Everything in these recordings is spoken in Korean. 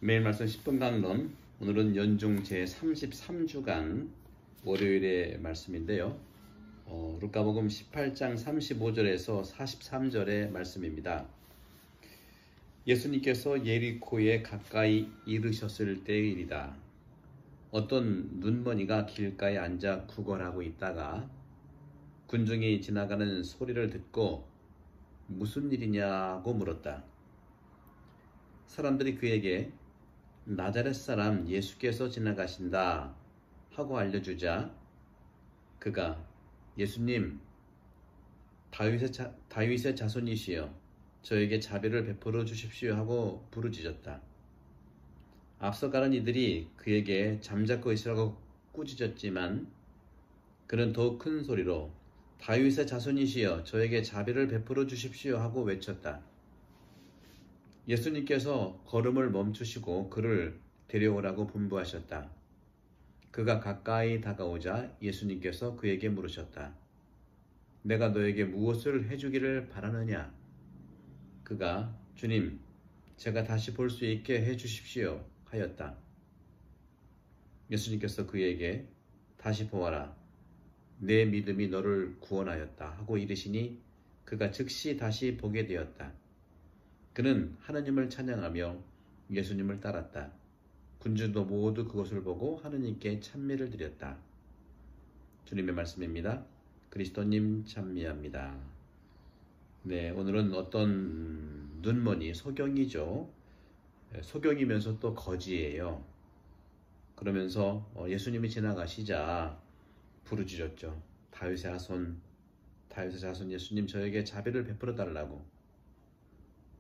매일 말씀 10분 강론, 오늘은 연중 제33주간 월요일의 말씀인데요. 루카복음 18장 35절에서 43절의 말씀입니다. 예수님께서 예리코에 가까이 이르셨을 때의 일이다. 어떤 눈머니가 길가에 앉아 구걸하고 있다가 군중이 지나가는 소리를 듣고 무슨 일이냐고 물었다. 사람들이 그에게 나자렛 사람 예수께서 지나가신다 하고 알려주자 그가 예수님, 다윗의 자손이시여 저에게 자비를 베풀어 주십시오 하고 부르짖었다. 앞서가는 이들이 그에게 잠자코 있으라고 꾸짖었지만 그는 더 큰 소리로 다윗의 자손이시여 저에게 자비를 베풀어 주십시오 하고 외쳤다. 예수님께서 걸음을 멈추시고 그를 데려오라고 분부하셨다. 그가 가까이 다가오자 예수님께서 그에게 물으셨다. 내가 너에게 무엇을 해주기를 바라느냐? 그가 주님, 제가 다시 볼 수 있게 해주십시오 하였다. 예수님께서 그에게 다시 보아라. 내 믿음이 너를 구원하였다 하고 이르시니 그가 즉시 다시 보게 되었다. 그는 하느님을 찬양하며 예수님을 따랐다. 군중도 모두 그것을 보고 하느님께 찬미를 드렸다. 주님의 말씀입니다. 그리스도님 찬미합니다. 네, 오늘은 어떤 눈머니, 소경이죠. 소경이면서 또 거지예요. 그러면서 예수님이 지나가시자 부르짖었죠. 다윗의 자손 예수님 저에게 자비를 베풀어 달라고.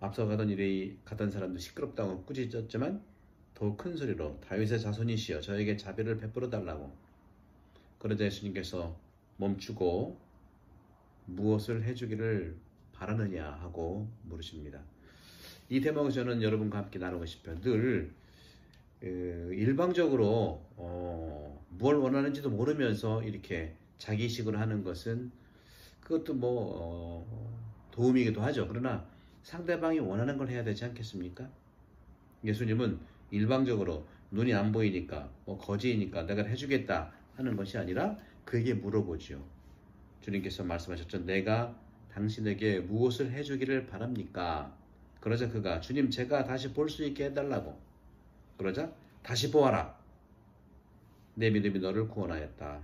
앞서가던 일이 가던 사람도 시끄럽다고 꾸짖었지만 더 큰 소리로 다윗의 자손이시여 저에게 자비를 베풀어 달라고. 그러자 예수님께서 멈추고 무엇을 해주기를 바라느냐 하고 물으십니다. 이 대목을 저는 여러분과 함께 나누고 싶어요. 늘 일방적으로 뭘 원하는지도 모르면서 이렇게 자기식으로 하는 것은 그것도 도움이기도 하죠. 그러나 상대방이 원하는 걸 해야 되지 않겠습니까? 예수님은 일방적으로 눈이 안 보이니까 거지이니까 내가 해주겠다 하는 것이 아니라 그에게 물어보죠. 주님께서 말씀하셨죠. 내가 당신에게 무엇을 해주기를 바랍니까? 그러자 그가 주님 제가 다시 볼 수 있게 해달라고. 그러자 다시 보아라. 내 믿음이 너를 구원하였다.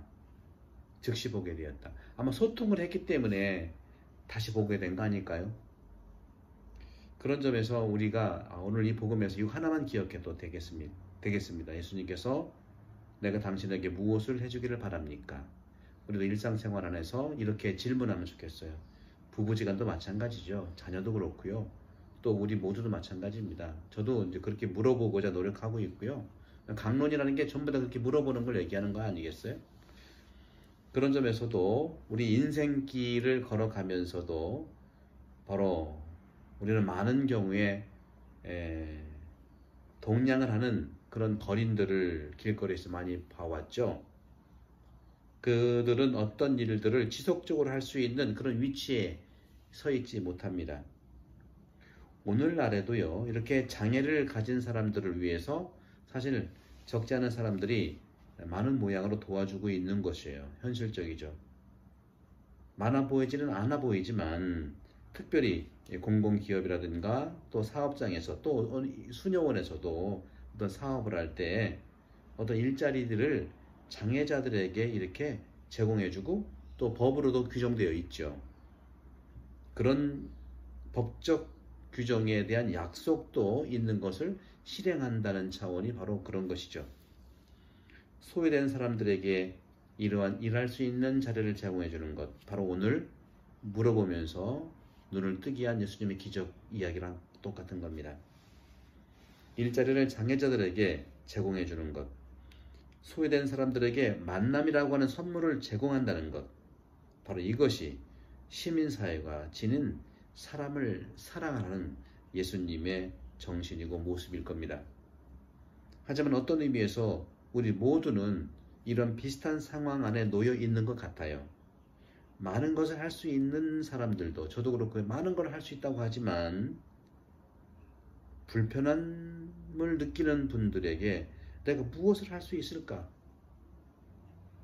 즉시 보게 되었다. 아마 소통을 했기 때문에 다시 보게 된 거 아닐까요? 그런 점에서 우리가 오늘 이 복음에서 이거 하나만 기억해도 되겠습니다. 예수님께서 내가 당신에게 무엇을 해주기를 바랍니까? 우리도 일상생활 안에서 이렇게 질문하면 좋겠어요. 부부지간도 마찬가지죠. 자녀도 그렇고요. 또 우리 모두도 마찬가지입니다. 저도 이제 그렇게 물어보고자 노력하고 있고요. 강론이라는 게 전부 다 그렇게 물어보는 걸 얘기하는 거 아니겠어요? 그런 점에서도 우리 인생길을 걸어가면서도 바로 우리는 많은 경우에 동냥을 하는 그런 거린들을 길거리에서 많이 봐왔죠. 그들은 어떤 일들을 지속적으로 할 수 있는 그런 위치에 서 있지 못합니다. 오늘날에도요, 이렇게 장애를 가진 사람들을 위해서 사실 적지 않은 사람들이 많은 모양으로 도와주고 있는 것이에요. 현실적이죠. 많아 보이지는 않아 보이지만 특별히 공공기업이라든가 또 사업장에서 또 수녀원에서도 어떤 사업을 할 때 어떤 일자리들을 장애자들에게 이렇게 제공해주고 또 법으로도 규정되어 있죠. 그런 법적 규정에 대한 약속도 있는 것을 실행한다는 차원이 바로 그런 것이죠. 소외된 사람들에게 이러한 일할 수 있는 자리를 제공해 주는 것, 바로 오늘 물어보면서 눈을 뜨게 한 예수님의 기적 이야기랑 똑같은 겁니다. 일자리를 장애자들에게 제공해 주는 것, 소외된 사람들에게 만남이라고 하는 선물을 제공한다는 것, 바로 이것이 시민사회가 지닌 사람을 사랑하는 예수님의 정신이고 모습일 겁니다. 하지만 어떤 의미에서 우리 모두는 이런 비슷한 상황 안에 놓여 있는 것 같아요. 많은 것을 할 수 있는 사람들도, 저도 그렇고 많은 걸 할 수 있다고 하지만 불편함을 느끼는 분들에게 내가 무엇을 할 수 있을까?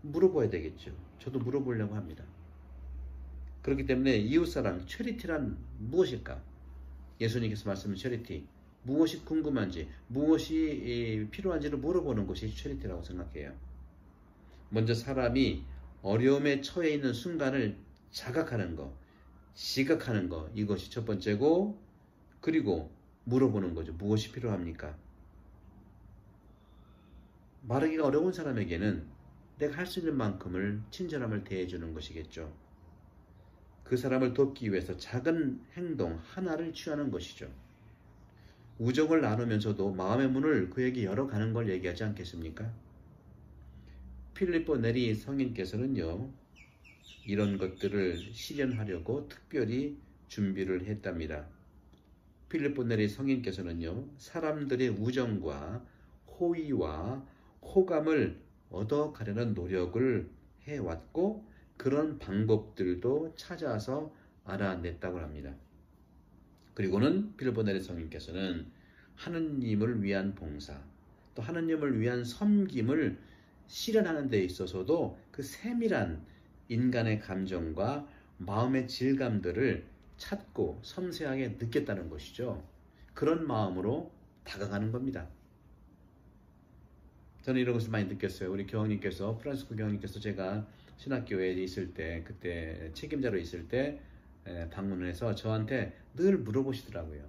물어봐야 되겠죠. 저도 물어보려고 합니다. 그렇기 때문에 이웃사랑, 체리티란 무엇일까? 예수님께서 말씀하신 체리티, 무엇이 궁금한지, 무엇이 필요한지를 물어보는 것이 체리티라고 생각해요. 먼저 사람이 어려움에 처해 있는 순간을 자각하는 거, 지각하는 거, 이것이 첫 번째고, 그리고 물어보는 거죠. 무엇이 필요합니까? 말하기가 어려운 사람에게는 내가 할 수 있는 만큼을 친절함을 대해주는 것이겠죠. 그 사람을 돕기 위해서 작은 행동 하나를 취하는 것이죠. 우정을 나누면서도 마음의 문을 그에게 열어가는 걸 얘기하지 않겠습니까? 필리포 네리 성인께서는요, 이런 것들을 실현하려고 특별히 준비를 했답니다. 필리포 네리 성인께서는요, 사람들의 우정과 호의와 호감을 얻어가려는 노력을 해왔고, 그런 방법들도 찾아서 알아냈다고 합니다. 그리고는 필리포 네리 성인께서는 하느님을 위한 봉사, 또 하느님을 위한 섬김을 실현하는 데 있어서도 그 세밀한 인간의 감정과 마음의 질감들을 찾고 섬세하게 느꼈다는 것이죠. 그런 마음으로 다가가는 겁니다. 저는 이런 것을 많이 느꼈어요. 우리 교황님께서, 프란시스코 교황님께서 제가 신학교에 있을 때, 그때 책임자로 있을 때 방문을 해서 저한테 늘 물어보시더라고요.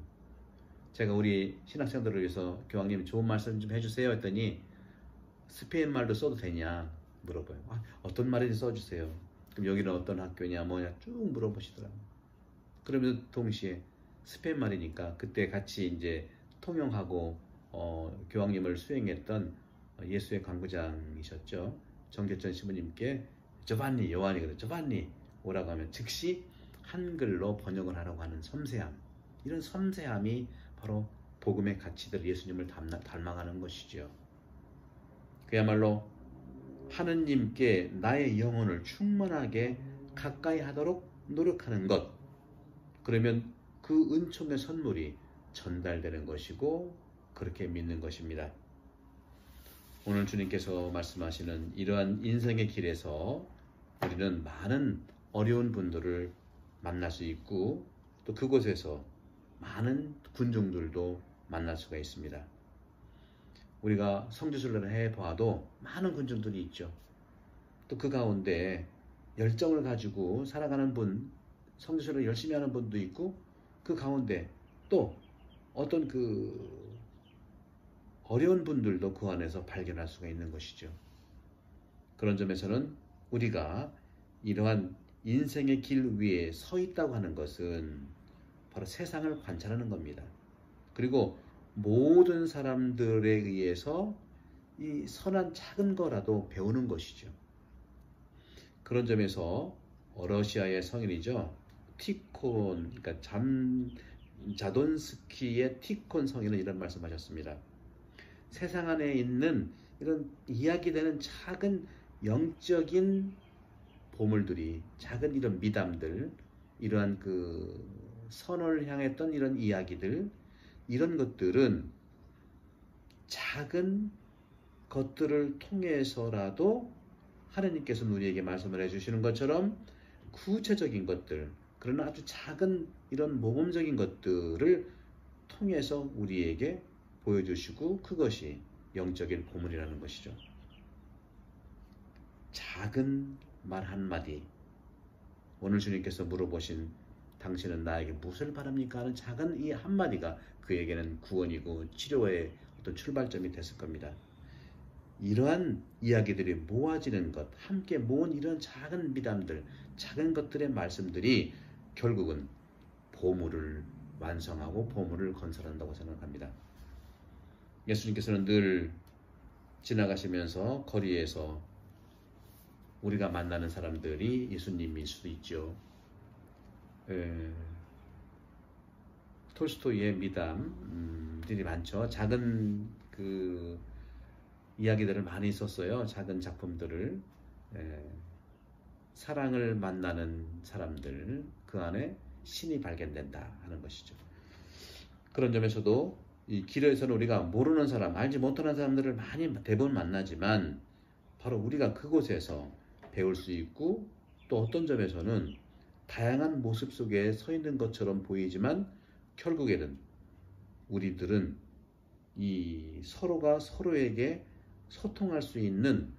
제가 우리 신학생들을 위해서 교황님 좋은 말씀 좀 해주세요 했더니 스페인 말도 써도 되냐 물어봐요. 어떤 말인지 써주세요. 그럼 여기는 어떤 학교냐 뭐냐 쭉 물어보시더라고요. 그러면 동시에 스페인 말이니까 그때 같이 이제 통역하고 교황님을 수행했던 예수의 강구장이셨죠. 정계천 시부님께 조반니, 요한이거든요. 조반니 오라고 하면 즉시 한글로 번역을 하라고 하는 섬세함, 이런 섬세함이 바로 복음의 가치들, 예수님을 닮아가는 것이죠. 그야말로 하느님께 나의 영혼을 충만하게 가까이 하도록 노력하는 것, 그러면 그 은총의 선물이 전달되는 것이고 그렇게 믿는 것입니다. 오늘 주님께서 말씀하시는 이러한 인생의 길에서 우리는 많은 어려운 분들을 만날 수 있고 또 그곳에서 많은 군중들도 만날 수가 있습니다. 우리가 성지순례를 해봐도 많은 군중들이 있죠. 또 그 가운데 열정을 가지고 살아가는 분, 성지순례를 열심히 하는 분도 있고 그 가운데 또 어떤 그 어려운 분들도 그 안에서 발견할 수가 있는 것이죠. 그런 점에서는 우리가 이러한 인생의 길 위에 서 있다고 하는 것은 바로 세상을 관찰하는 겁니다. 그리고 모든 사람들에 의해서 이 선한 작은 거라도 배우는 것이죠. 그런 점에서 러시아의 성인이죠. 티콘, 그러니까 자돈스키의 티콘 성인은 이런 말씀하셨습니다. 세상 안에 있는 이런 이야기되는 작은 영적인 보물들이, 작은 이런 미담들, 이러한 그 선을 향했던 이런 이야기들, 이런 것들은 작은 것들을 통해서라도 하느님께서 우리에게 말씀을 해주시는 것처럼 구체적인 것들, 그러나 아주 작은 이런 모범적인 것들을 통해서 우리에게 보여주시고 그것이 영적인 보물이라는 것이죠. 작은 말 한마디, 오늘 주님께서 물어보신 당신은 나에게 무엇을 바랍니까? 하는 작은 이 한마디가 그에게는 구원이고 치료의 어떤 출발점이 됐을 겁니다. 이러한 이야기들이 모아지는 것, 함께 모은 이런 작은 미담들, 작은 것들의 말씀들이 결국은 보물을 완성하고 보물을 건설한다고 생각합니다. 예수님께서는 늘 지나가시면서 거리에서 우리가 만나는 사람들이 예수님일 수도 있죠. 톨스토이의 미담들이 많죠. 작은 그 이야기들을 많이 썼어요. 작은 작품들을. 사랑을 만나는 사람들, 그 안에 신이 발견된다 하는 것이죠. 그런 점에서도 이 길에서는 우리가 모르는 사람, 알지 못하는 사람들을 많이 대부분 만나지만 바로 우리가 그곳에서 배울 수 있고 또 어떤 점에서는 다양한 모습 속에 서 있는 것처럼 보이지만 결국에는 우리들은 이 서로가 서로에게 소통할 수 있는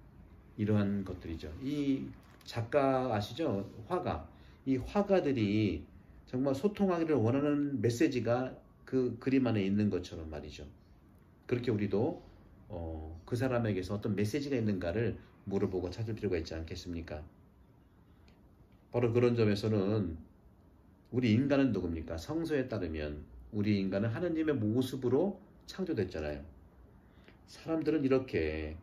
이러한 것들이죠. 이 작가 아시죠? 화가. 이 화가들이 정말 소통하기를 원하는 메시지가 그 그림 안에 있는 것처럼 말이죠. 그렇게 우리도 그 사람에게서 어떤 메시지가 있는가를 물어보고 찾을 필요가 있지 않겠습니까? 바로 그런 점에서는 우리 인간은 누굽니까? 성서에 따르면 우리 인간은 하느님의 모습으로 창조됐잖아요. 사람들은 이렇게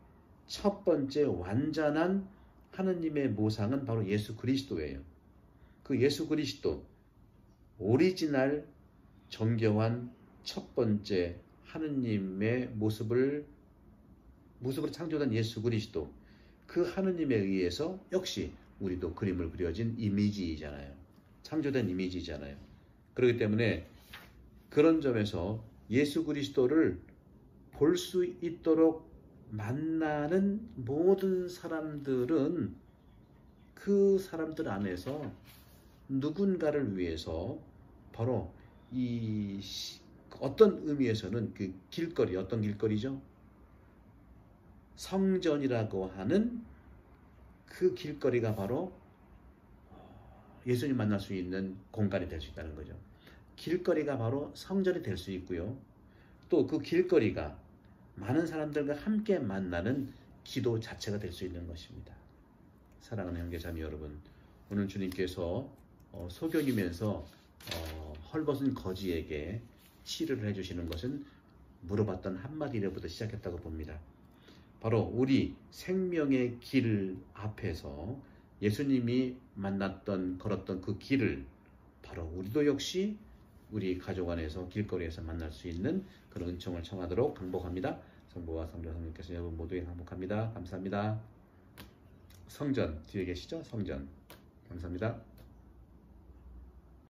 첫 번째 완전한 하느님의 모상은 바로 예수 그리스도예요. 그 예수 그리스도, 오리지널 정교한 첫 번째 하느님의 모습으로 창조된 예수 그리스도, 그 하느님에 의해서 역시 우리도 그림을 그려진 이미지이잖아요. 창조된 이미지잖아요. 그렇기 때문에 그런 점에서 예수 그리스도를 볼 수 있도록 만나는 모든 사람들은 그 사람들 안에서 누군가를 위해서 바로 이 어떤 의미에서는 그 길거리, 어떤 길거리죠? 성전이라고 하는 그 길거리가 바로 예수님 만날 수 있는 공간이 될 수 있다는 거죠. 길거리가 바로 성전이 될 수 있고요. 또 그 길거리가 많은 사람들과 함께 만나는 기도 자체가 될 수 있는 것입니다. 사랑하는 형제자매 여러분, 오늘 주님께서 소견이면서 헐벗은 거지에게 치료를 해주시는 것은 물어봤던 한마디로부터 시작했다고 봅니다. 바로 우리 생명의 길 앞에서 예수님이 걸었던 그 길을 바로 우리도 역시 우리 가족 안에서 길거리에서 만날 수 있는 그런 은총을 청하도록 강복합니다. 성부와 성자 성령께서 여러분 모두에게 강복합니다. 감사합니다. 성전 뒤에 계시죠? 성전. 감사합니다.